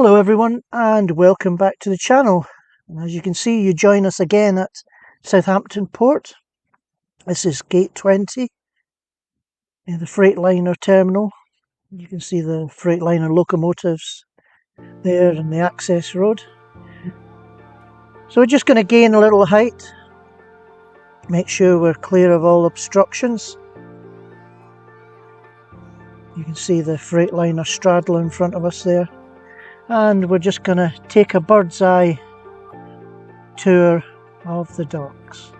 Hello everyone and welcome back to the channel. And as you can see, you join us again at Southampton Port. This is gate 20, the Freightliner terminal. You can see the Freightliner locomotives there and the access road. So we're just going to gain a little height, make sure we're clear of all obstructions. You can see the Freightliner straddle in front of us there. And we're just going to take a bird's eye tour of the docks.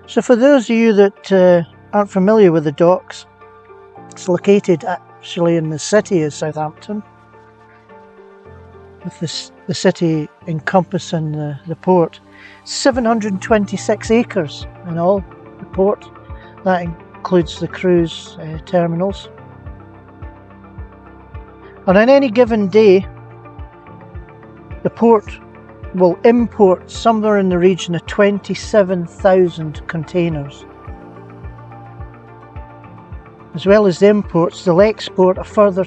So for those of you that aren't familiar with the docks, it's located actually in the city of Southampton, with the city encompassing the port. 726 acres in all, the port. That includes the cruise terminals. And on any given day, the port will import somewhere in the region of 27,000 containers. As well as the imports, they'll export a further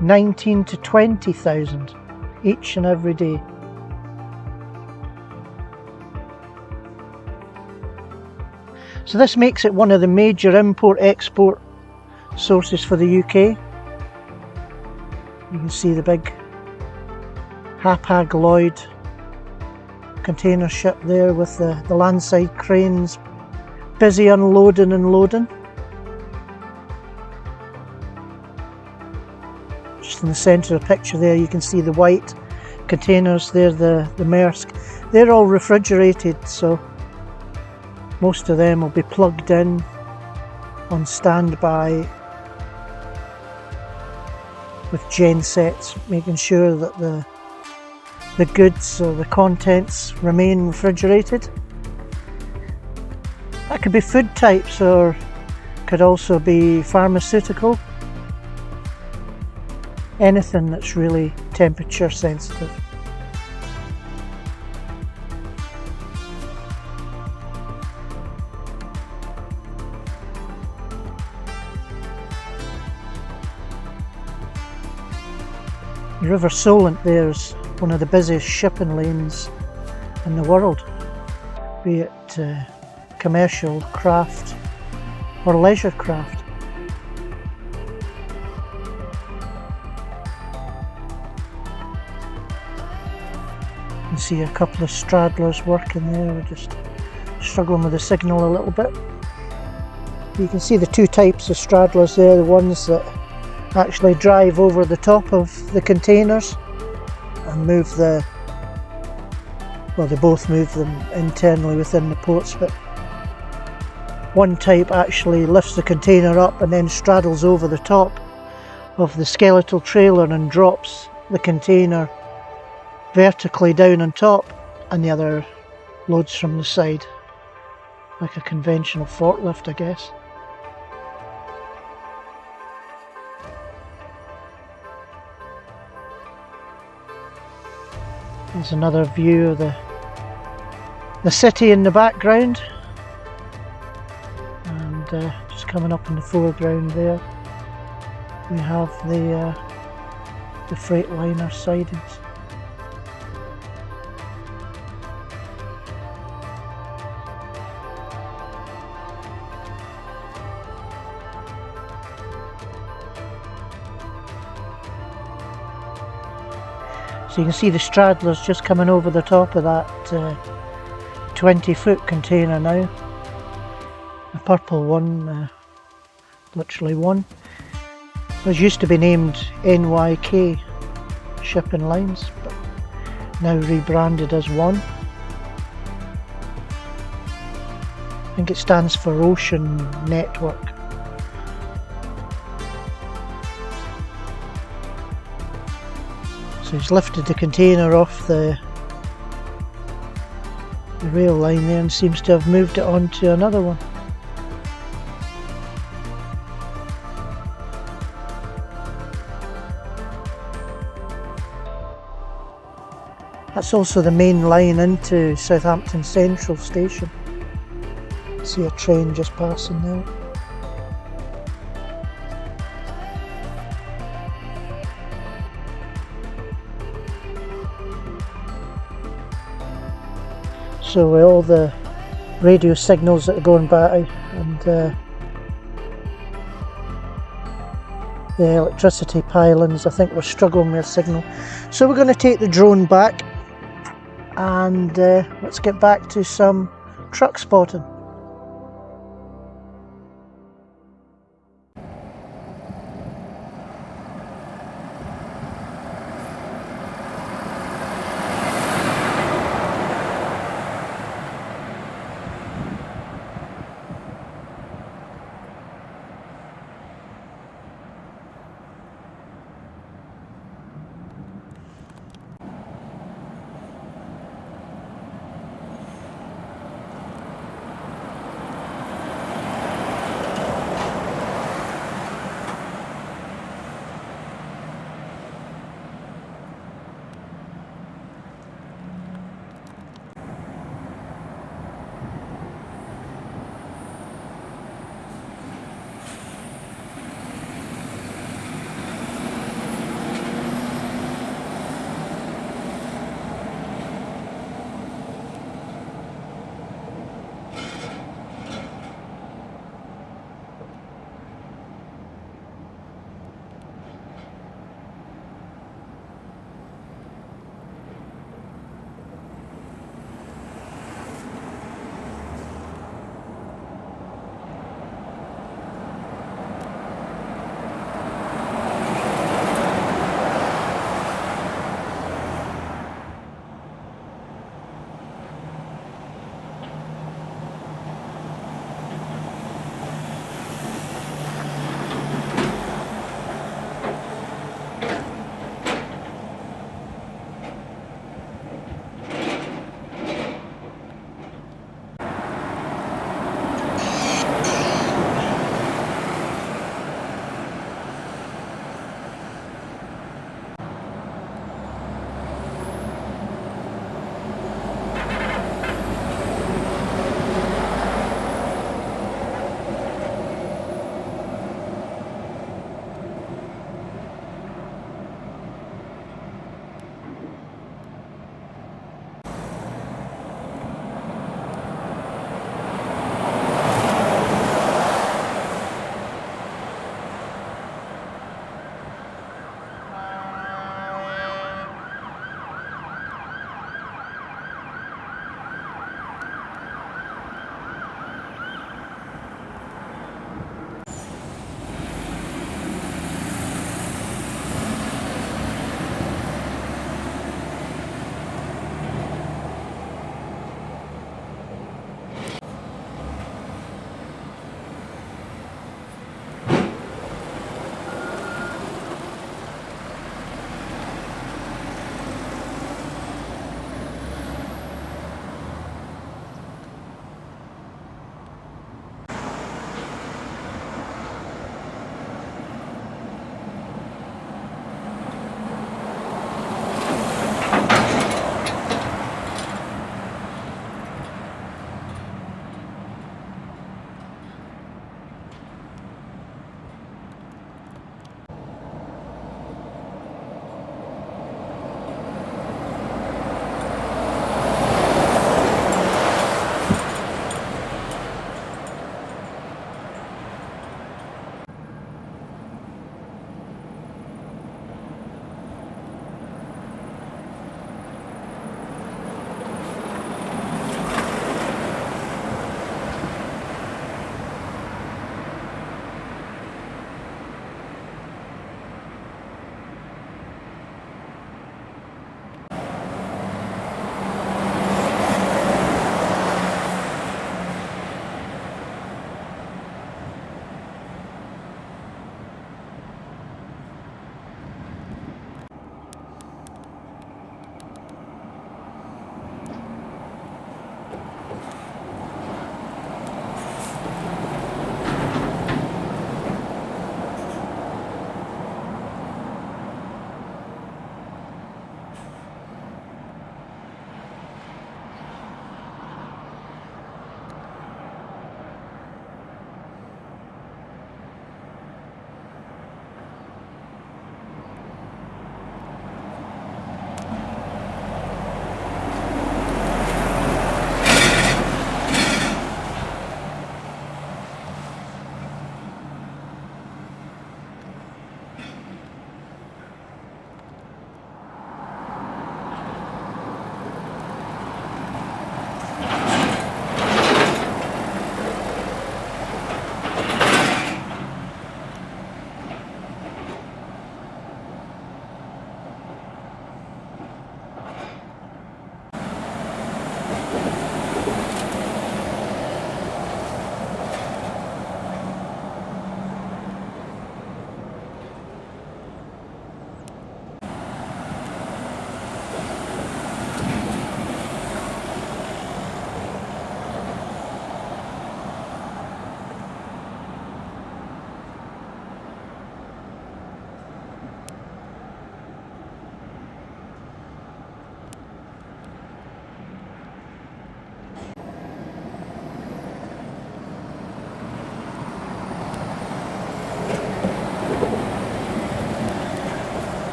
19 to 20,000 each and every day. So this makes it one of the major import-export sources for the UK. You can see the big Hapag-Lloyd container ship there with the landside cranes busy unloading and loading. Just in the centre of the picture there you can see the white containers there, the Maersk. They're all refrigerated, so most of them will be plugged in on standby with gensets, making sure that the goods or the contents remain refrigerated. That could be food types or could also be pharmaceutical. Anything that's really temperature sensitive. The River Solent there is one of the busiest shipping lanes in the world, be it commercial craft or leisure craft. You can see a couple of straddlers working there. We're just struggling with the signal a little bit. You can see the two types of straddlers there, the ones that actually drive over the top of the containers and move they both move them internally within the ports, but one type actually lifts the container up and then straddles over the top of the skeletal trailer and drops the container vertically down on top, and the other loads from the side like a conventional forklift, I guess. There's another view of the city in the background, and just coming up in the foreground there we have the Freightliner sidings. So you can see the straddlers just coming over the top of that 20-foot container now. A purple one, literally one. Those used to be named NYK shipping lines, but now rebranded as One. I think it stands for Ocean Network. So he's lifted the container off the rail line there and seems to have moved it on to another one. That's also the main line into Southampton Central Station. See a train just passing there. So with all the radio signals that are going by and the electricity pylons, I think we're struggling with a signal. So we're going to take the drone back and let's get back to some truck spotting.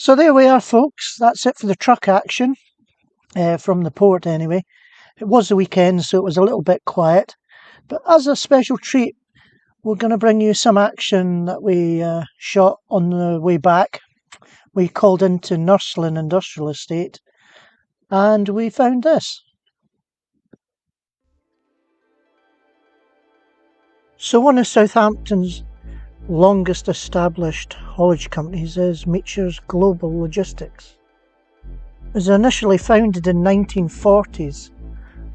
So there we are, folks. That's it for the truck action, from the port anyway. It was the weekend, so it was a little bit quiet. But as a special treat, we're going to bring you some action that we shot on the way back. We called into Nursling Industrial Estate and we found this. So one of Southampton's longest established haulage companies is Meachers Global Logistics. It was initially founded in 1940s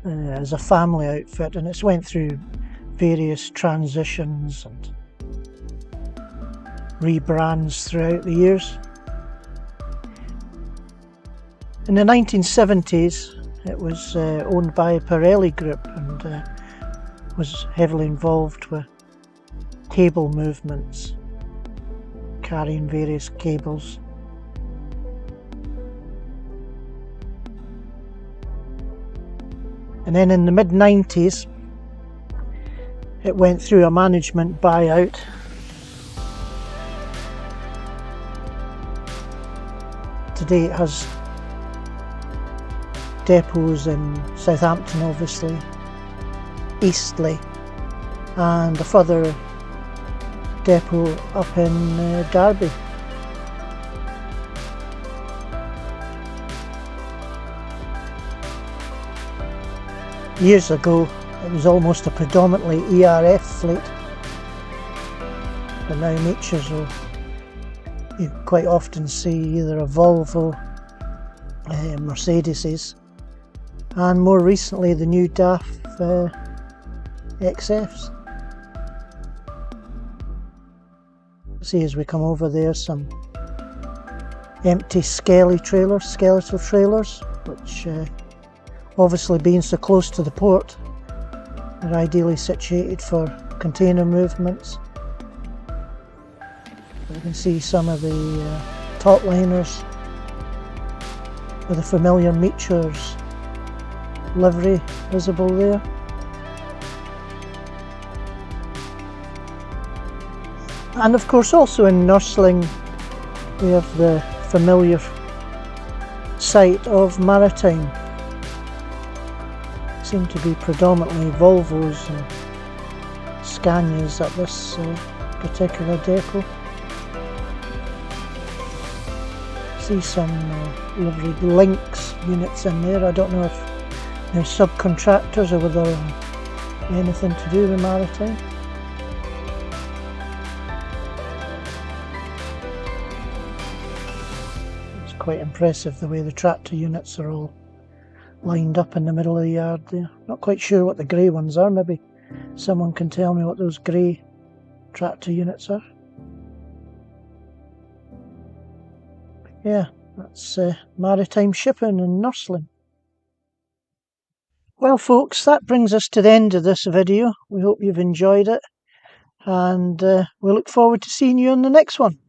as a family outfit, and it's went through various transitions and rebrands throughout the years. In the 1970s it was owned by Pirelli Group and was heavily involved with cable movements, carrying various cables. And then in the mid-90s it went through a management buyout. Today it has depots in Southampton, obviously, Eastleigh, and a further depot up in Derby. Years ago it was almost a predominantly ERF fleet, but now Meachers will, you quite often see either a Volvo, Mercedes, and more recently the new DAF XFs. See, as we come over there, some empty skeletal trailers, which obviously being so close to the port are ideally situated for container movements. You can see some of the top liners with the familiar Meachers livery visible there. And of course also in Nursling we have the familiar sight of Maritime. Seem to be predominantly Volvos and Scanias at this particular depot. See some liveried Lynx units in there. I don't know if they're subcontractors or whether anything to do with Maritime. It's quite impressive the way the tractor units are all lined up in the middle of the yard there. Not quite sure what the grey ones are. Maybe someone can tell me what those grey tractor units are. Yeah, that's Maritime Shipping in Nursling. Well folks, that brings us to the end of this video. We hope you've enjoyed it, and we look forward to seeing you on the next one.